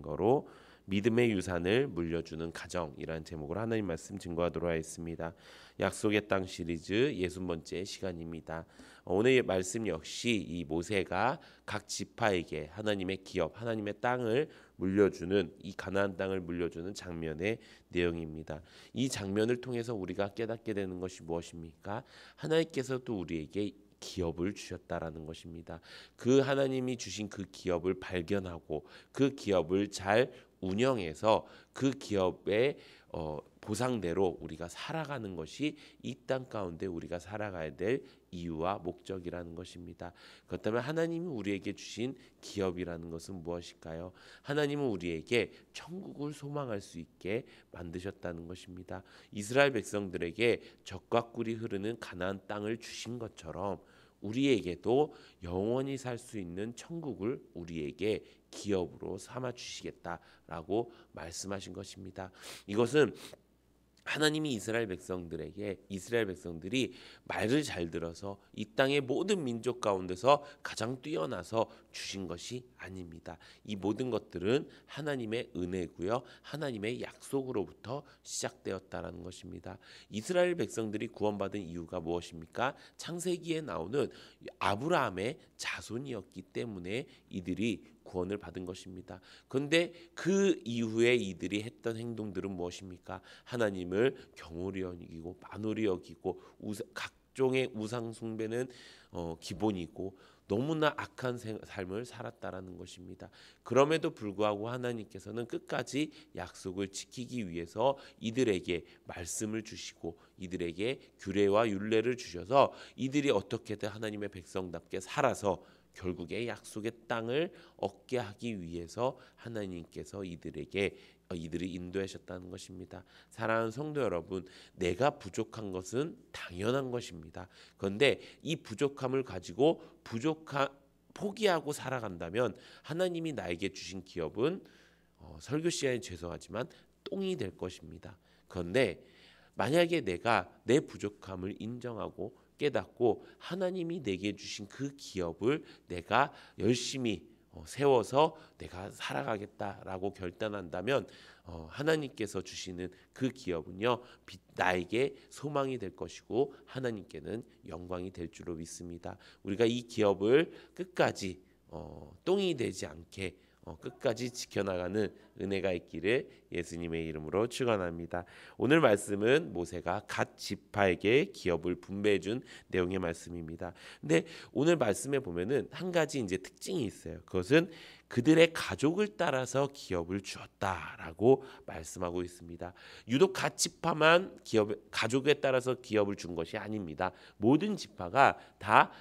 거로 믿음의 유산을 물려주는 가정이라는 제목으로 하나님 말씀 증거하도록 하겠습니다. 약속의 땅 시리즈 60번째 시간입니다. 오늘의 말씀 역시 이 모세가 각 지파에게 하나님의 기업, 하나님의 땅을 물려주는 이 가나안 땅을 물려주는 장면의 내용입니다. 이 장면을 통해서 우리가 깨닫게 되는 것이 무엇입니까? 하나님께서도 우리에게 기업을 주셨다라는 것입니다. 그 하나님이 주신 그 기업을 발견하고 그 기업을 잘 운영해서 그 기업의 보상대로 우리가 살아가는 것이 이 땅 가운데 우리가 살아가야 될 이유와 목적이라는 것입니다. 그렇다면 하나님이 우리에게 주신 기업이라는 것은 무엇일까요? 하나님은 우리에게 천국을 소망할 수 있게 만드셨다는 것입니다. 이스라엘 백성들에게 젖과 꿀이 흐르는 가나안 땅을 주신 것처럼 우리에게도 영원히 살 수 있는 천국을 우리에게 기업으로 삼아 주시겠다라고 말씀하신 것입니다. 이것은 하나님이 이스라엘 백성들이 말을 잘 들어서 이 땅의 모든 민족 가운데서 가장 뛰어나서 주신 것이 아닙니다. 이 모든 것들은 하나님의 은혜고요, 하나님의 약속으로부터 시작되었다라는 것입니다. 이스라엘 백성들이 구원받은 이유가 무엇입니까? 창세기에 나오는 아브라함의 자손이었기 때문에 이들이 구원을 받은 것입니다. 그런데 그 이후에 이들이 했던 행동들은 무엇입니까? 하나님을 경홀히 여기고 만홀히 여기고 각종의 우상 숭배는 기본이고 너무나 악한 삶을 살았다라는 것입니다. 그럼에도 불구하고 하나님께서는 끝까지 약속을 지키기 위해서 이들에게 말씀을 주시고 이들에게 규례와 율례를 주셔서 이들이 어떻게든 하나님의 백성답게 살아서 결국에 약속의 땅을 얻게 하기 위해서 하나님께서 이들이 인도하셨다는 것입니다. 사랑하는 성도 여러분, 내가 부족한 당연한 것입니다. 그런데 이 부족함을 가지고 포기하고 살아간다면 하나님이 나에게 주신 기업은 설교 시간에 죄송하지만 똥이 될 것입니다. 그런데 만약에 내가 내 부족함을 인정하고 깨닫고 하나님이 내게 주신 그 기업을 내가 열심히 세워서 내가 살아가겠다라고 결단한다면 하나님께서 주시는 그 기업은요, 나에게 소망이 될 것이고 하나님께는 영광이 될 줄로 믿습니다. 우리가 이 기업을 끝까지 똥이 되지 않게 끝까지 지켜나가는 은혜가 있기를 예수님의 이름으로 축원합니다. 오늘 말씀은 모세가 각 지파에게 기업을 분배해 준 내용의 말씀입니다. 근데 오늘 말씀에 보면은 한 가지 이제 특징이 있어요. 그것은 그들의 가족을 따라서 기업을 주었다라고 말씀하고 있습니다. 유독 각 지파만 가족에 따라서 기업을 준 것이 아닙니다. 모든 지파가 다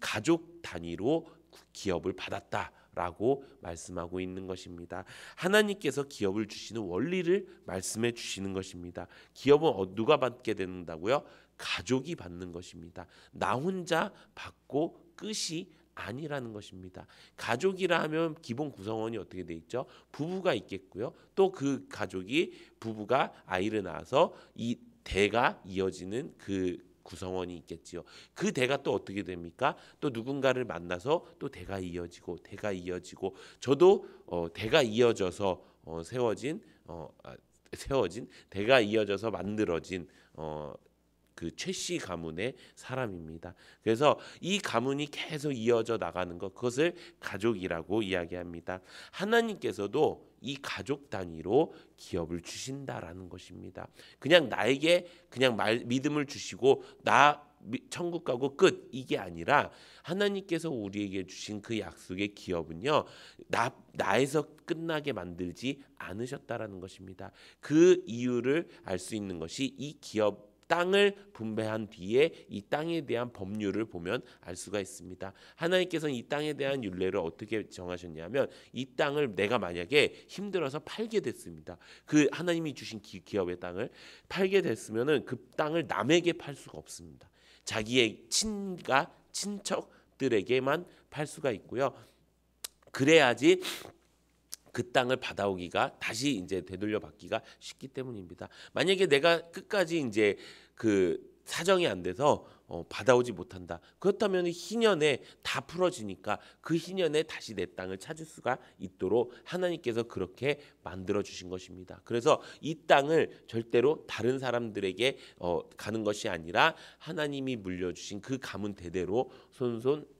가족 단위로 기업을 받았다라고 말씀하고 있는 것입니다. 하나님께서 기업을 주시는 원리를 말씀해 주시는 것입니다. 기업은 누가 받게 된다고요? 가족이 받는 것입니다. 나 혼자 받고 끝이 아니라는 것입니다. 가족이라 하면 기본 구성원이 어떻게 돼 있죠? 부부가 있겠고요. 또 그 부부가 아이를 낳아서 이 대가 이어지는 그 구성원이 있겠지요. 그 대가 또 어떻게 됩니까? 또 누군가를 만나서 또 대가 이어지고 저도 대가 이어져서 세워진 대가 이어져서 만들어진 그 최씨 가문의 사람입니다. 그래서 이 가문이 계속 이어져 나가는 것, 그것을 가족이라고 이야기합니다. 하나님께서도 이 가족 단위로 기업을 주신다라는 것입니다. 그냥 나에게 그냥 믿음을 주시고 나 천국 가고 끝, 이게 아니라 하나님께서 우리에게 주신 그 약속의 기업은요, 나에서 끝나게 만들지 않으셨다라는 것입니다. 그 이유를 알 수 있는 것이 이 기업 땅을 분배한 뒤에 이 땅에 대한 법률을 보면 알 수가 있습니다. 하나님께서는 이 땅에 대한 율례를 어떻게 정하셨냐면, 이 땅을 내가 만약에 힘들어서 팔게 됐습니다. 그 하나님이 주신 기업의 땅을 팔게 됐으면은 그 땅을 남에게 팔 수가 없습니다. 자기의 친척들에게만 팔 수가 있고요. 그래야지 그 땅을 받아오기가 다시 이제 되돌려 받기가 쉽기 때문입니다. 만약에 내가 끝까지 이제 그 사정이 안 돼서 받아오지 못한다. 그렇다면 희년에 다 풀어지니까 그 희년에 다시 내 땅을 찾을 수가 있도록 하나님께서 그렇게 만들어 주신 것입니다. 그래서 이 땅을 절대로 다른 사람들에게 가는 것이 아니라 하나님이 물려주신 그 가문 대대로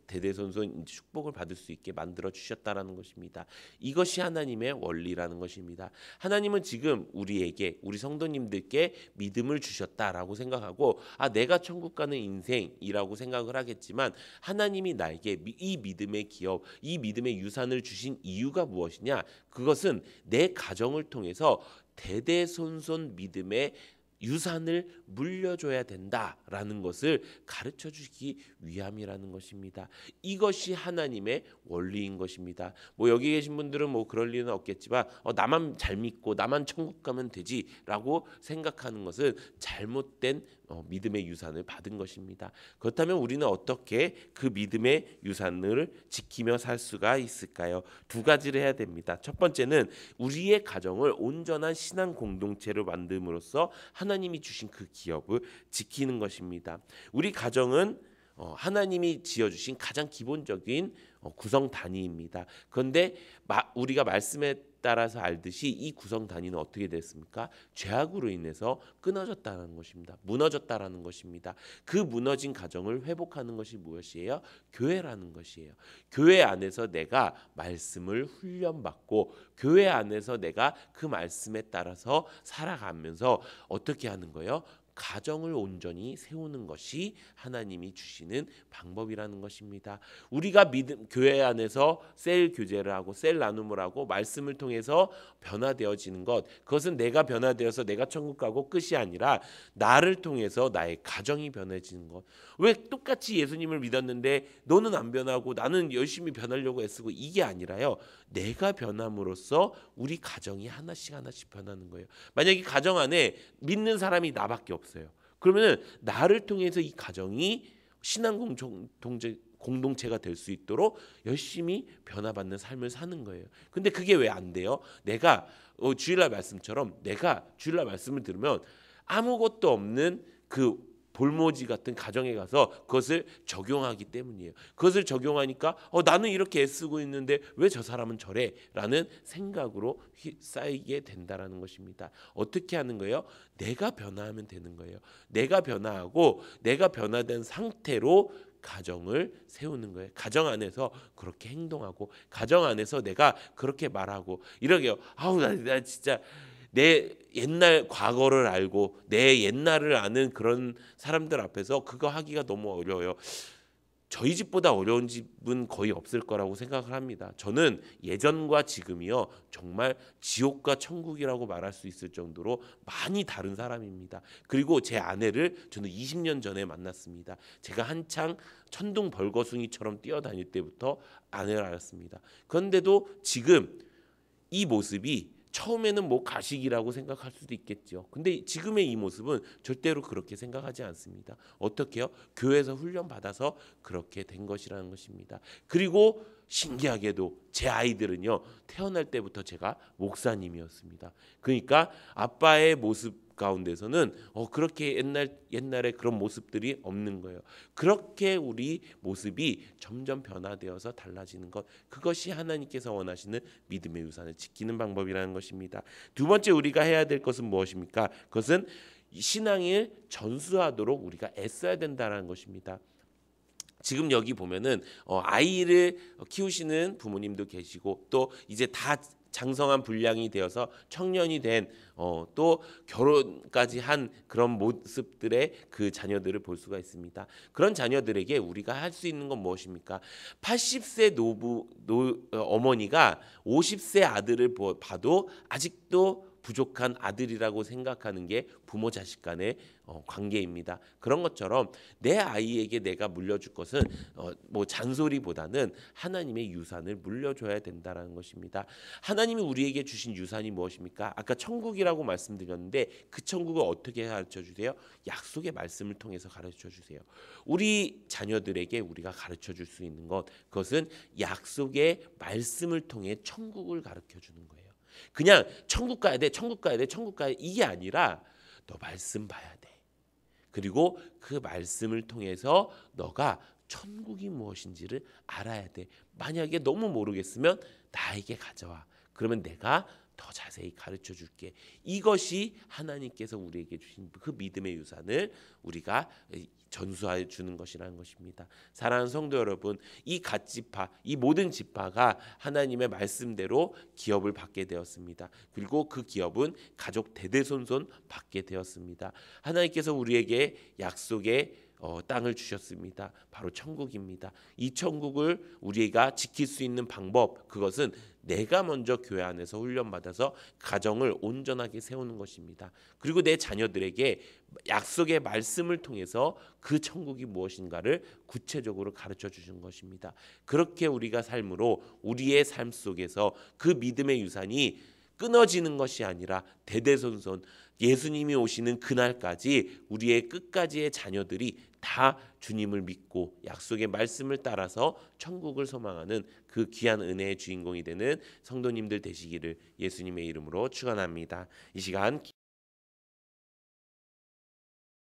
대대손손 축복을 받을 수 있게 만들어 주셨다라는 것입니다. 이것이 하나님의 원리라는 것입니다. 하나님은 지금 우리 성도님들께 믿음을 주셨다라고 생각하고 내가 천국 가는 인생이라고 생각을 하겠지만 하나님이 나에게 이 믿음의 기업, 이 믿음의 유산을 주신 이유가 무엇이냐? 그것은 내 가정을 통해서 대대손손 믿음의 유산을 물려줘야 된다라는 것을 가르쳐 주기 위함이라는 것입니다. 이것이 하나님의 원리인 것입니다. 여기 계신 분들은 그럴 리는 없겠지만 나만 잘 믿고 나만 천국 가면 되지라고 생각하는 것은 잘못된 믿음의 유산을 받은 것입니다. 그렇다면 우리는 어떻게 그 믿음의 유산을 지키며 살 수가 있을까요? 두 가지를 해야 됩니다. 첫 번째는 우리의 가정을 온전한 신앙 공동체로 만듦으로써 하나님이 주신 그 기업을 지키는 것입니다. 우리 가정은 하나님이 지어주신 가장 기본적인 구성 단위입니다. 그런데 우리가 말씀에 따라서 알듯이 이 구성 단위는 어떻게 됐습니까? 죄악으로 인해서 끊어졌다는 것입니다. 무너졌다라는 것입니다. 그 무너진 가정을 회복하는 것이 무엇이에요? 교회라는 것이에요. 교회 안에서 내가 말씀을 훈련받고 교회 안에서 내가 그 말씀에 따라서 살아가면서 어떻게 하는 거예요? 가정을 온전히 세우는 것이 하나님이 주시는 방법이라는 것입니다. 우리가 교회 안에서 셀 교제를 하고 셀 나눔을 하고 말씀을 통해서 변화되어지는 것, 그것은 내가 변화되어서 내가 천국 가고 끝이 아니라 나를 통해서 나의 가정이 변해지는 것. 왜 똑같이 예수님을 믿었는데 너는 안 변하고 나는 열심히 변하려고 애쓰고, 이게 아니라요, 내가 변함으로써 우리 가정이 하나씩 변하는 거예요. 만약에 가정 안에 믿는 사람이 나밖에 없어요. 그러면 나를 통해서 이 가정이 신앙 공동체가 될 수 있도록 열심히 변화받는 삶을 사는 거예요. 근데 그게 왜 안 돼요? 내가 주일날 말씀처럼 내가 주일날 말씀을 들으면 아무것도 없는 그 볼모지 같은 가정에 가서 그것을 적용하기 때문이에요. 그것을 적용하니까 나는 이렇게 애쓰고 있는데 왜 저 사람은 저래? 라는 생각으로 쌓이게 된다라는 것입니다. 어떻게 하는 거예요? 내가 변화하면 되는 거예요. 내가 변화하고 내가 변화된 상태로 가정을 세우는 거예요. 가정 안에서 그렇게 행동하고 가정 안에서 내가 그렇게 말하고 이러게요. 나 진짜 내 옛날 과거를 알고 내 옛날을 아는 그런 사람들 앞에서 그거 하기가 너무 어려워요. 저희 집보다 어려운 집은 거의 없을 거라고 생각을 합니다. 저는 예전과 지금이요, 정말 지옥과 천국이라고 말할 수 있을 정도로 많이 다른 사람입니다. 그리고 제 아내를 저는 20년 전에 만났습니다. 제가 한창 천둥 벌거숭이처럼 뛰어다닐 때부터 아내를 알았습니다. 그런데도 지금 이 모습이 처음에는 가식이라고 생각할 수도 있겠죠. 근데 지금의 이 모습은 절대로 그렇게 생각하지 않습니다. 어떻게요? 교회에서 훈련받아서 그렇게 된 것이라는 것입니다. 그리고 신기하게도 제 아이들은요, 태어날 때부터 제가 목사님이었습니다. 그러니까 아빠의 모습 가운데서는 그렇게 옛날에 그런 모습들이 없는 거예요. 그렇게 우리 모습이 점점 변화되어서 달라지는 것, 그것이 하나님께서 원하시는 믿음의 유산을 지키는 방법이라는 것입니다. 두 번째 우리가 해야 될 것은 무엇입니까? 그것은 신앙을 전수하도록 우리가 애써야 된다는 것입니다. 지금 여기 보면은 아이를 키우시는 부모님도 계시고, 또 이제 다 장성한 분량이 되어서 청년이 된 또 결혼까지 한 그런 모습들의 그 자녀들을 볼 수가 있습니다. 그런 자녀들에게 우리가 할 수 있는 건 무엇입니까? 80세 어머니가 50세 아들을 봐도 아직도 부족한 아들이라고 생각하는 게 부모 자식 간의 관계입니다. 그런 것처럼 내 아이에게 내가 물려줄 것은 잔소리보다는 하나님의 유산을 물려줘야 된다는 것입니다. 하나님이 우리에게 주신 유산이 무엇입니까? 아까 천국이라고 말씀드렸는데 그 천국을 어떻게 가르쳐 주세요? 약속의 말씀을 통해서 가르쳐 주세요. 우리 자녀들에게 우리가 가르쳐 줄 수 있는 것, 그것은 약속의 말씀을 통해 천국을 가르쳐 주는 거예요. 그냥 천국 가야 돼, 천국 가야 돼, 천국 가야 돼, 이게 아니라 너 말씀 봐야 돼. 그리고 그 말씀을 통해서 너가 천국이 무엇인지를 알아야 돼. 만약에 너무 모르겠으면 나에게 가져와. 그러면 내가 더 자세히 가르쳐 줄게. 이것이 하나님께서 우리에게 주신 그 믿음의 유산을 우리가 전수해 주는 것이라는 것입니다. 사랑하는 성도 여러분, 이 갓 지파, 이 모든 지파가 하나님의 말씀대로 기업을 받게 되었습니다. 그리고 그 기업은 가족 대대손손 받게 되었습니다. 하나님께서 우리에게 약속의 땅을 주셨습니다. 바로 천국입니다. 이 천국을 우리가 지킬 수 있는 방법, 그것은 내가 먼저 교회 안에서 훈련받아서 가정을 온전하게 세우는 것입니다. 그리고 내 자녀들에게 약속의 말씀을 통해서 그 천국이 무엇인가를 구체적으로 가르쳐 주는 것입니다. 그렇게 우리가 삶으로 우리의 삶 속에서 그 믿음의 유산이 끊어지는 것이 아니라 대대손손 예수님이 오시는 그날까지 우리의 끝까지의 자녀들이 다 주님을 믿고 약속의 말씀을 따라서 천국을 소망하는 그 귀한 은혜의 주인공이 되는 성도님들 되시기를 예수님의 이름으로 축원합니다. 이 시간